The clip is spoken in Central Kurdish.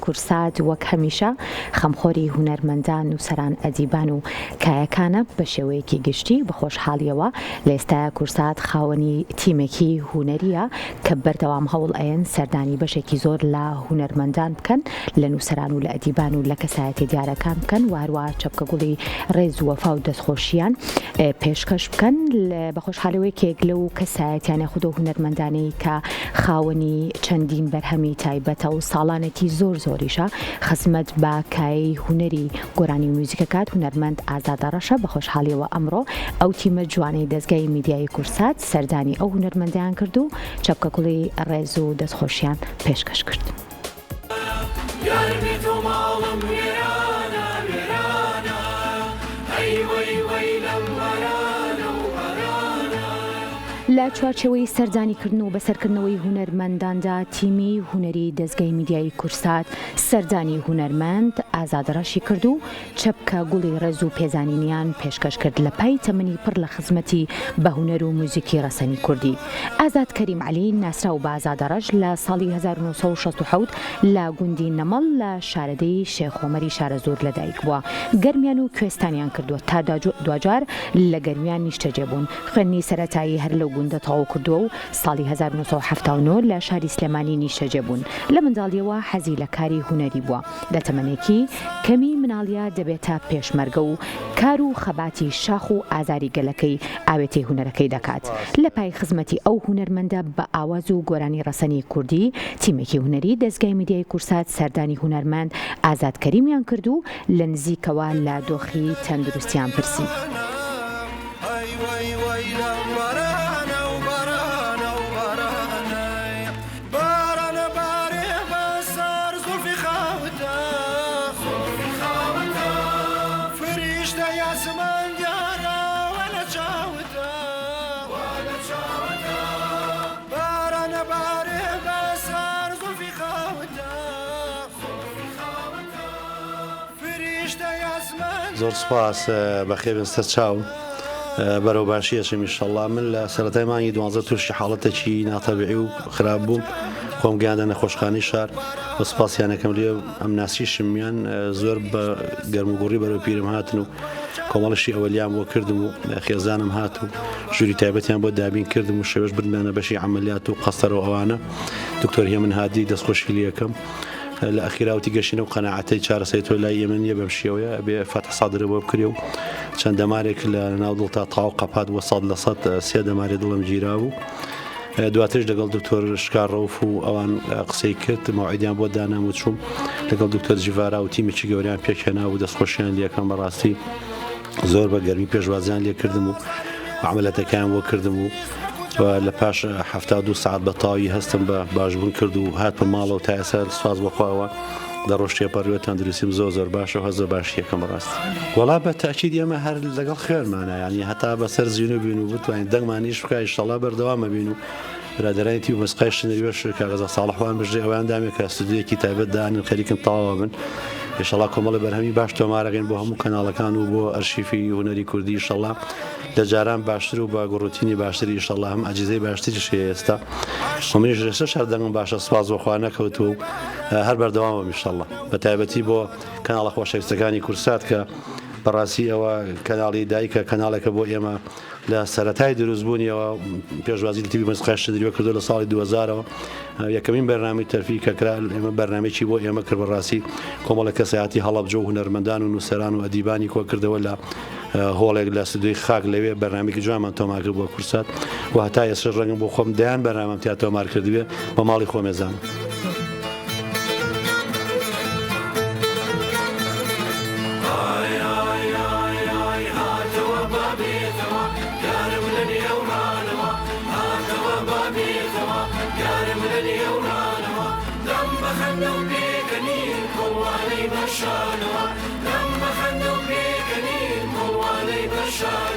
کورسات وەک هەمیشە خەمخۆری هونەرمەندان و سەران ئەدیبان و کایەکانە بە شێوەیەکی گشتی بە خۆشحاڵیەوە لە ئێستاە کورسات خاوەنی تیمێکی هونەریە کە بەردەوام هەوڵ ئەیەن سەردانی بەشێکی زۆر لە هونەرمەندان بکەن لە نووسەران و لە ئەدیبان و لە کەسایەتی دیارەکان بکەن و هەروە چەپکە گوڵی ڕێز و وەفا و دەستخۆشیان پێشکەش بکەن بە خۆشحاڵەوەیەکێک لەو کەسایەتیانە خودە هونەرمەندانەی کە خاوەنی چەندین بەرهەمی تایبەتە و ساڵانێکی زۆر زۆریشە خزمەت بە کای هونەری گۆرانی و موزیکەکات هونەرمەند ئازادە ڕەشە بە خۆشحاڵیەوە ئەمڕۆ ئەو تیمە جوانەی دەستگای میدیای کورسات سەردانی ئەو هونەرمەندیان کرد و چەپکە گوڵی ڕێز و دەستخۆشیان پێشکەش کرد. لە چوارچەوەی سەردانیکردن و بەسەرکردنەوەی هونەرمەنداندا تیمی هونەری دەستگای میدیای کورسات سەردانی هونەرمەند ئازادەڕەشی کرد و چەپکە گوڵی ڕێز و پێزانینیان پێشکەش کرد لە پای تەمەنی پڕ لە خزمەتی بە هونەر و موزیکی ڕەسەنی کوردی. ئازاد کەریم عەلی ناسراو بە ئازادەڕەش لە ساڵی 1967 لە گوندی نەمەڵ لە شارەدەی شێخ عومەری شارەزۆر لەدایک بووە. گەرمیان و کوێستانیان کردووە تا دوجار لە گەرمیان نیشتەجێ بوون. خوێندنی سەرەتایی هەر لەو گوندە تەواو کردووە و ساڵی 1979 لە شاری سلێمانی نیشتەجێ بوون. لە منداڵیەوە حەزی لە کاری هونەری بووە. لە تەمەنێکی کەمی مناڵیە دەبێتە پێشمەرگە و کار و خەباتی شاخ و ئازاری گەلەکەی ئاوێتی هونەرەکەی دەکات. لە پای خزمەتی ئەو هونەرمەندە بە ئاواز و گۆرانی ڕەسەنی کوردی تیمێکی هونەری دەستگای میدیای کورسات سەردانی هونەرمەند ئازاد کەریمیان کرد و لە نزیکەوە لە دۆخی تەندروستیان پرسی. زۆر سپاس بەخێبن سەر چاو بەرەو باشیەشم ئینشەڵڵا. من لە سەرەتای مانگی 12 تووشی حاڵەتێکی ناتەبیعی و خراپ بووم خۆم گیاندە نەخۆشخانەی شار بە سپاسیانەکەم لێ ئەم ناسیشمیان زۆر بە گەرموگوڕی بەرەو پیرم هاتن و کۆمەڵشی ئەوەلیان بۆ کردم و خێزانم هات و ژووری تایبەتیان بۆ دابین کردم و شێوەش بردمانە بەشی عملیات و قەستەرەوە ئەوانە دکتۆر هێمن هادی دەستخۆشی لێەکەم لە ئەخیراوتی گەشتنە و قەناعەتەی چارەسەری تۆ لای ئێمە بەم شێوەیە بێ فەتح سادرە بۆ بکرێ و چەند دەمارێک لە ناودڵ تا تاو قەپات وە 100% سێ دەمارێ دڵم گیرا و دواترش لەگەڵ دکتۆر شکارڕەوف و ئەوان قسەی کرد مەوعیدیان بۆ دانام و چووم لەگەڵ دکتۆر جیڤارا و تیمێکی گەوریان پێکهێنا و دەستخۆشیان لێەکەم بەڕاستی زۆر بە گەرمی پێشوازیان لێ کردم و عملەتەکەیان بۆ کردم و لە پاش 72 ساعت بە تاوی هەستم بە باشبوون کرد و هات بە ماڵەوە تا ئێستا سواز بەخواوە دەڕۆشتێ پەروێ تەندروستیم زۆر باشە و هەزە باشیەکەم ڕاستی. وەڵا بە تاکید ئێمە هەر لەگەڵ خوێنمانە ینی هەتا بەسەر زیین و بین و بتوانین دەنگمانیش بکە ئینشەڵڵا بەردەوامە بین و برادرانی و مەسقای شنەریوەش کاغەزە ساڵحوان بژێ ئەویان دامێک کە ستودیۆیەکی تایبەت دانن خەریکن تەواو بن ئینشەڵڵا کۆمەڵی بەرهەمی باش تۆمارەکەین بۆ هەموو کەناڵەکان و بۆ ئەرشیفی هونەری کوردی ئینشەڵڵا لە جاران باشتر و بە گوڕوتینی باشتری ئینشەڵڵا هەم ئەجیزەی باشتریش ئێستا خۆمنیش ڕێشە شار دەنگم باشە سواز بەخوا نەکەوتووە و هەر بەردەوامە ئینشەڵڵا بە تایبەتی بۆ کەناڵە خۆشەویستەکانی کورسات کە بەڕاستی ئەوە کەناڵی دایکە کەناڵێکە بۆ ئێمە لە سەرەتای دروستبوونیەوە پێشوازی لە تیوی مەسقای شنەریوە کردو لە ساڵی 2000ەوە یەکەمین بەرنامەی تەرفی کەکرا ئێمە بەرنامێکی بۆ ئێمە کرد بەڕاستی کۆمەڵە کەسایەتی هەڵەبجە و هونەرمەندان و نووسەران و ئەدیبانی کۆ کردەوە لە هۆڵێک لە ستودیۆی خاک لەوێ بەرنامێکی جوانمان تۆمار کرد بۆ کورسات و هەتا ئێستا ڕەنگەم بۆ خۆم دەیان بەرنامەم تیا تۆمار کردوێ بە ماڵی خۆمێزان. لما خلوا بيك نين قوالي بشار